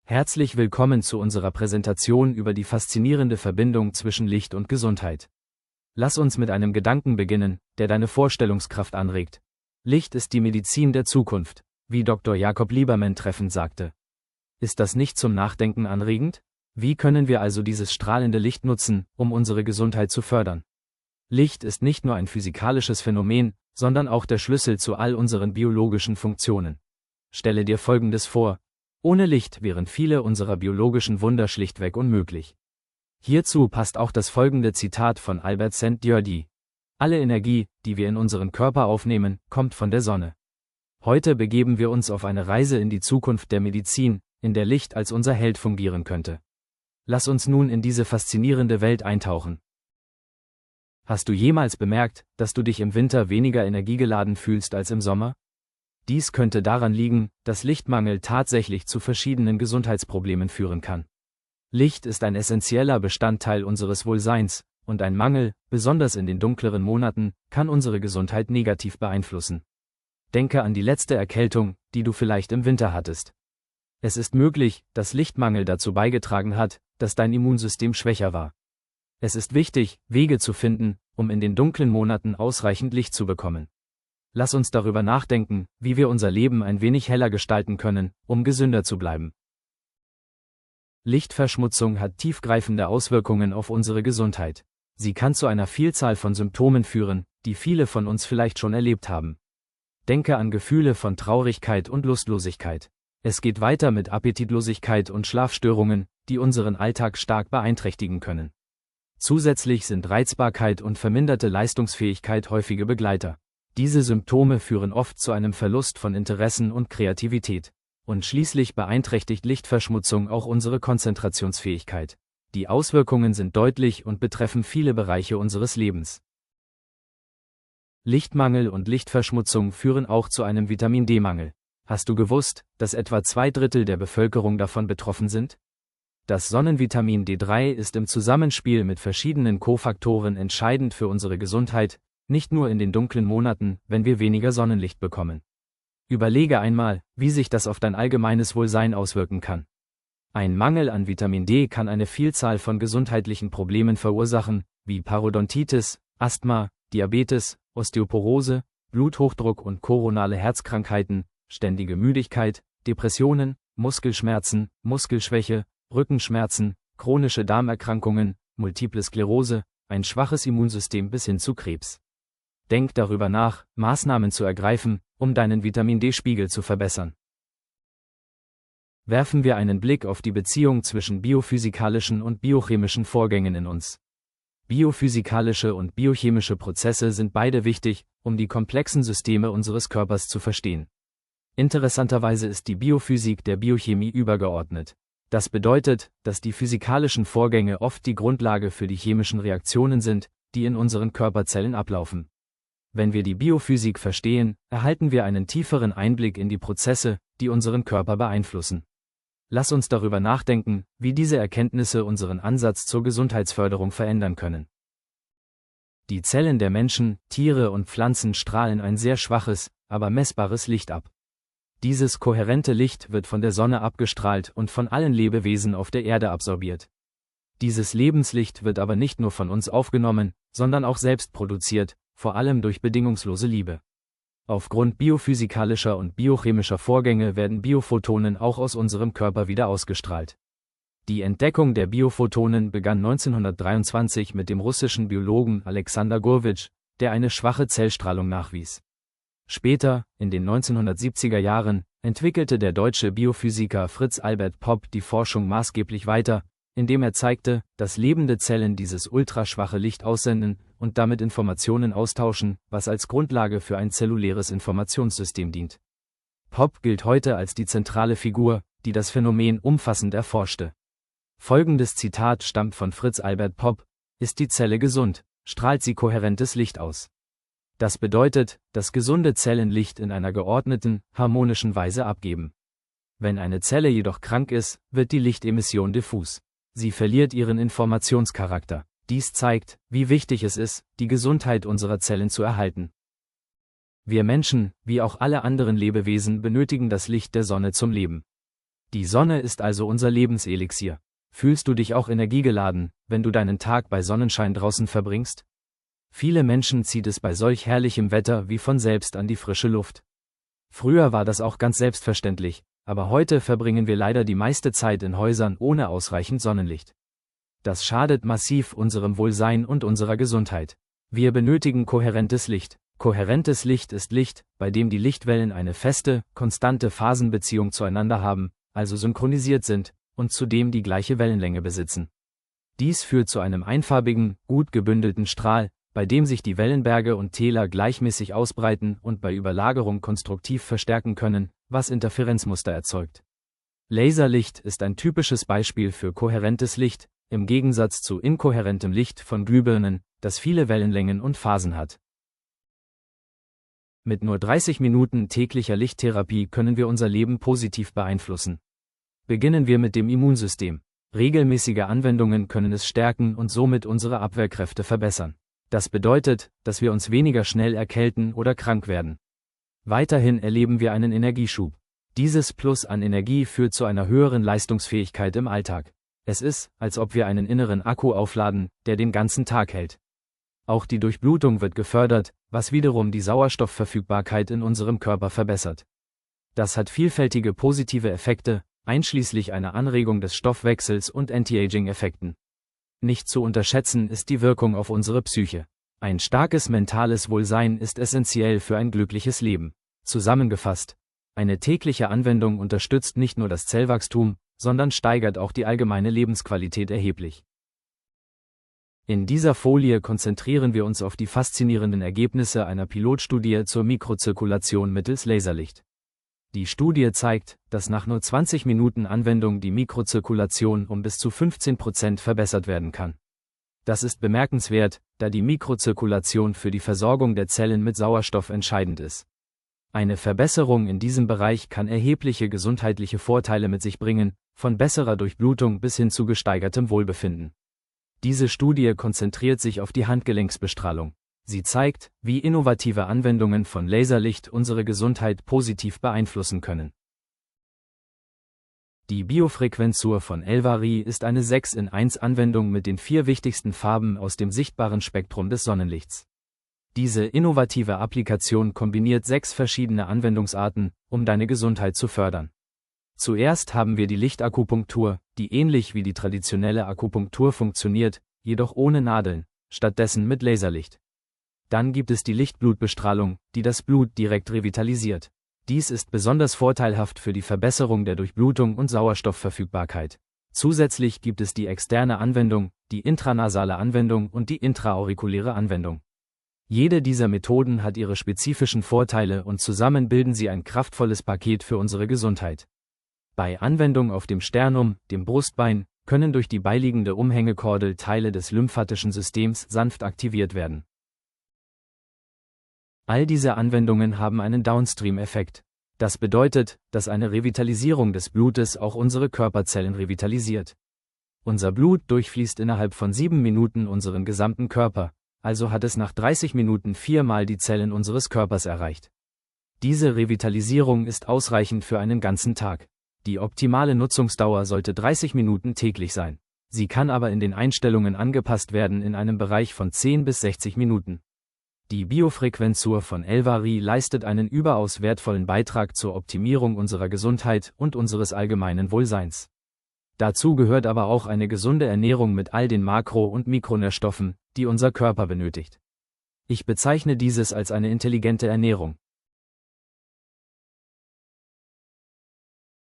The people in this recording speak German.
Herzlich willkommen zu unserer Präsentation über die faszinierende Verbindung zwischen Licht und Gesundheit. Lass uns mit einem Gedanken beginnen, der deine Vorstellungskraft anregt. Licht ist die Medizin der Zukunft, wie Dr. Jakob Lieberman treffend sagte. Ist das nicht zum Nachdenken anregend? Wie können wir also dieses strahlende Licht nutzen, um unsere Gesundheit zu fördern? Licht ist nicht nur ein physikalisches Phänomen, sondern auch der Schlüssel zu all unseren biologischen Funktionen. Stelle dir Folgendes vor: Ohne Licht wären viele unserer biologischen Wunder schlichtweg unmöglich. Hierzu passt auch das folgende Zitat von Albert Szent-Györgyi: Alle Energie, die wir in unseren Körper aufnehmen, kommt von der Sonne. Heute begeben wir uns auf eine Reise in die Zukunft der Medizin, in der Licht als unser Held fungieren könnte. Lass uns nun in diese faszinierende Welt eintauchen. Hast du jemals bemerkt, dass du dich im Winter weniger energiegeladen fühlst als im Sommer? Dies könnte daran liegen, dass Lichtmangel tatsächlich zu verschiedenen Gesundheitsproblemen führen kann. Licht ist ein essentieller Bestandteil unseres Wohlseins, und ein Mangel, besonders in den dunkleren Monaten, kann unsere Gesundheit negativ beeinflussen. Denke an die letzte Erkältung, die du vielleicht im Winter hattest. Es ist möglich, dass Lichtmangel dazu beigetragen hat, dass dein Immunsystem schwächer war. Es ist wichtig, Wege zu finden, um in den dunklen Monaten ausreichend Licht zu bekommen. Lass uns darüber nachdenken, wie wir unser Leben ein wenig heller gestalten können, um gesünder zu bleiben. Lichtverschmutzung hat tiefgreifende Auswirkungen auf unsere Gesundheit. Sie kann zu einer Vielzahl von Symptomen führen, die viele von uns vielleicht schon erlebt haben. Denke an Gefühle von Traurigkeit und Lustlosigkeit. Es geht weiter mit Appetitlosigkeit und Schlafstörungen, die unseren Alltag stark beeinträchtigen können. Zusätzlich sind Reizbarkeit und verminderte Leistungsfähigkeit häufige Begleiter. Diese Symptome führen oft zu einem Verlust von Interessen und Kreativität. Und schließlich beeinträchtigt Lichtverschmutzung auch unsere Konzentrationsfähigkeit. Die Auswirkungen sind deutlich und betreffen viele Bereiche unseres Lebens. Lichtmangel und Lichtverschmutzung führen auch zu einem Vitamin-D-Mangel. Hast du gewusst, dass etwa 2/3 der Bevölkerung davon betroffen sind? Das Sonnenvitamin D3 ist im Zusammenspiel mit verschiedenen Kofaktoren entscheidend für unsere Gesundheit, nicht nur in den dunklen Monaten, wenn wir weniger Sonnenlicht bekommen. Überlege einmal, wie sich das auf dein allgemeines Wohlsein auswirken kann. Ein Mangel an Vitamin D kann eine Vielzahl von gesundheitlichen Problemen verursachen, wie Parodontitis, Asthma, Diabetes, Osteoporose, Bluthochdruck und koronale Herzkrankheiten, ständige Müdigkeit, Depressionen, Muskelschmerzen, Muskelschwäche, Rückenschmerzen, chronische Darmerkrankungen, Multiple Sklerose, ein schwaches Immunsystem bis hin zu Krebs. Denk darüber nach, Maßnahmen zu ergreifen, um deinen Vitamin-D-Spiegel zu verbessern. Werfen wir einen Blick auf die Beziehung zwischen biophysikalischen und biochemischen Vorgängen in uns. Biophysikalische und biochemische Prozesse sind beide wichtig, um die komplexen Systeme unseres Körpers zu verstehen. Interessanterweise ist die Biophysik der Biochemie übergeordnet. Das bedeutet, dass die physikalischen Vorgänge oft die Grundlage für die chemischen Reaktionen sind, die in unseren Körperzellen ablaufen. Wenn wir die Biophysik verstehen, erhalten wir einen tieferen Einblick in die Prozesse, die unseren Körper beeinflussen. Lass uns darüber nachdenken, wie diese Erkenntnisse unseren Ansatz zur Gesundheitsförderung verändern können. Die Zellen der Menschen, Tiere und Pflanzen strahlen ein sehr schwaches, aber messbares Licht ab. Dieses kohärente Licht wird von der Sonne abgestrahlt und von allen Lebewesen auf der Erde absorbiert. Dieses Lebenslicht wird aber nicht nur von uns aufgenommen, sondern auch selbst produziert, vor allem durch bedingungslose Liebe. Aufgrund biophysikalischer und biochemischer Vorgänge werden Biophotonen auch aus unserem Körper wieder ausgestrahlt. Die Entdeckung der Biophotonen begann 1923 mit dem russischen Biologen Alexander Gurwitsch, der eine schwache Zellstrahlung nachwies. Später, in den 1970er Jahren, entwickelte der deutsche Biophysiker Fritz Albert Popp die Forschung maßgeblich weiter, indem er zeigte, dass lebende Zellen dieses ultraschwache Licht aussenden und damit Informationen austauschen, was als Grundlage für ein zelluläres Informationssystem dient. Popp gilt heute als die zentrale Figur, die das Phänomen umfassend erforschte. Folgendes Zitat stammt von Fritz Albert Popp: Ist die Zelle gesund, strahlt sie kohärentes Licht aus. Das bedeutet, dass gesunde Zellen Licht in einer geordneten, harmonischen Weise abgeben. Wenn eine Zelle jedoch krank ist, wird die Lichtemission diffus. Sie verliert ihren Informationscharakter. Dies zeigt, wie wichtig es ist, die Gesundheit unserer Zellen zu erhalten. Wir Menschen, wie auch alle anderen Lebewesen, benötigen das Licht der Sonne zum Leben. Die Sonne ist also unser Lebenselixier. Fühlst du dich auch energiegeladen, wenn du deinen Tag bei Sonnenschein draußen verbringst? Viele Menschen zieht es bei solch herrlichem Wetter wie von selbst an die frische Luft. Früher war das auch ganz selbstverständlich, aber heute verbringen wir leider die meiste Zeit in Häusern ohne ausreichend Sonnenlicht. Das schadet massiv unserem Wohlsein und unserer Gesundheit. Wir benötigen kohärentes Licht. Kohärentes Licht ist Licht, bei dem die Lichtwellen eine feste, konstante Phasenbeziehung zueinander haben, also synchronisiert sind, und zudem die gleiche Wellenlänge besitzen. Dies führt zu einem einfarbigen, gut gebündelten Strahl, bei dem sich die Wellenberge und Täler gleichmäßig ausbreiten und bei Überlagerung konstruktiv verstärken können, was Interferenzmuster erzeugt. Laserlicht ist ein typisches Beispiel für kohärentes Licht, im Gegensatz zu inkohärentem Licht von Glühbirnen, das viele Wellenlängen und Phasen hat. Mit nur 30 Minuten täglicher Lichttherapie können wir unser Leben positiv beeinflussen. Beginnen wir mit dem Immunsystem. Regelmäßige Anwendungen können es stärken und somit unsere Abwehrkräfte verbessern. Das bedeutet, dass wir uns weniger schnell erkälten oder krank werden. Weiterhin erleben wir einen Energieschub. Dieses Plus an Energie führt zu einer höheren Leistungsfähigkeit im Alltag. Es ist, als ob wir einen inneren Akku aufladen, der den ganzen Tag hält. Auch die Durchblutung wird gefördert, was wiederum die Sauerstoffverfügbarkeit in unserem Körper verbessert. Das hat vielfältige positive Effekte, einschließlich einer Anregung des Stoffwechsels und Anti-Aging-Effekten. Nicht zu unterschätzen ist die Wirkung auf unsere Psyche. Ein starkes mentales Wohlsein ist essentiell für ein glückliches Leben. Zusammengefasst: Eine tägliche Anwendung unterstützt nicht nur das Zellwachstum, sondern steigert auch die allgemeine Lebensqualität erheblich. In dieser Folie konzentrieren wir uns auf die faszinierenden Ergebnisse einer Pilotstudie zur Mikrozirkulation mittels Laserlicht. Die Studie zeigt, dass nach nur 20 Minuten Anwendung die Mikrozirkulation um bis zu 15% verbessert werden kann. Das ist bemerkenswert, da die Mikrozirkulation für die Versorgung der Zellen mit Sauerstoff entscheidend ist. Eine Verbesserung in diesem Bereich kann erhebliche gesundheitliche Vorteile mit sich bringen, von besserer Durchblutung bis hin zu gesteigertem Wohlbefinden. Diese Studie konzentriert sich auf die Handgelenksbestrahlung. Sie zeigt, wie innovative Anwendungen von Laserlicht unsere Gesundheit positiv beeinflussen können. Die Biofrequenzur von El-Vari ist eine 6-in-1-Anwendung mit den 4 wichtigsten Farben aus dem sichtbaren Spektrum des Sonnenlichts. Diese innovative Applikation kombiniert 6 verschiedene Anwendungsarten, um deine Gesundheit zu fördern. Zuerst haben wir die Lichtakupunktur, die ähnlich wie die traditionelle Akupunktur funktioniert, jedoch ohne Nadeln, stattdessen mit Laserlicht. Dann gibt es die Lichtblutbestrahlung, die das Blut direkt revitalisiert. Dies ist besonders vorteilhaft für die Verbesserung der Durchblutung und Sauerstoffverfügbarkeit. Zusätzlich gibt es die externe Anwendung, die intranasale Anwendung und die intraaurikuläre Anwendung. Jede dieser Methoden hat ihre spezifischen Vorteile und zusammen bilden sie ein kraftvolles Paket für unsere Gesundheit. Bei Anwendung auf dem Sternum, dem Brustbein, können durch die beiliegende Umhängekordel Teile des lymphatischen Systems sanft aktiviert werden. All diese Anwendungen haben einen Downstream-Effekt. Das bedeutet, dass eine Revitalisierung des Blutes auch unsere Körperzellen revitalisiert. Unser Blut durchfließt innerhalb von 7 Minuten unseren gesamten Körper, also hat es nach 30 Minuten 4-mal die Zellen unseres Körpers erreicht. Diese Revitalisierung ist ausreichend für einen ganzen Tag. Die optimale Nutzungsdauer sollte 30 Minuten täglich sein. Sie kann aber in den Einstellungen angepasst werden in einem Bereich von 10 bis 60 Minuten. Die Biofrequenzur von El-Vari leistet einen überaus wertvollen Beitrag zur Optimierung unserer Gesundheit und unseres allgemeinen Wohlseins. Dazu gehört aber auch eine gesunde Ernährung mit all den Makro- und Mikronährstoffen, die unser Körper benötigt. Ich bezeichne dieses als eine intelligente Ernährung.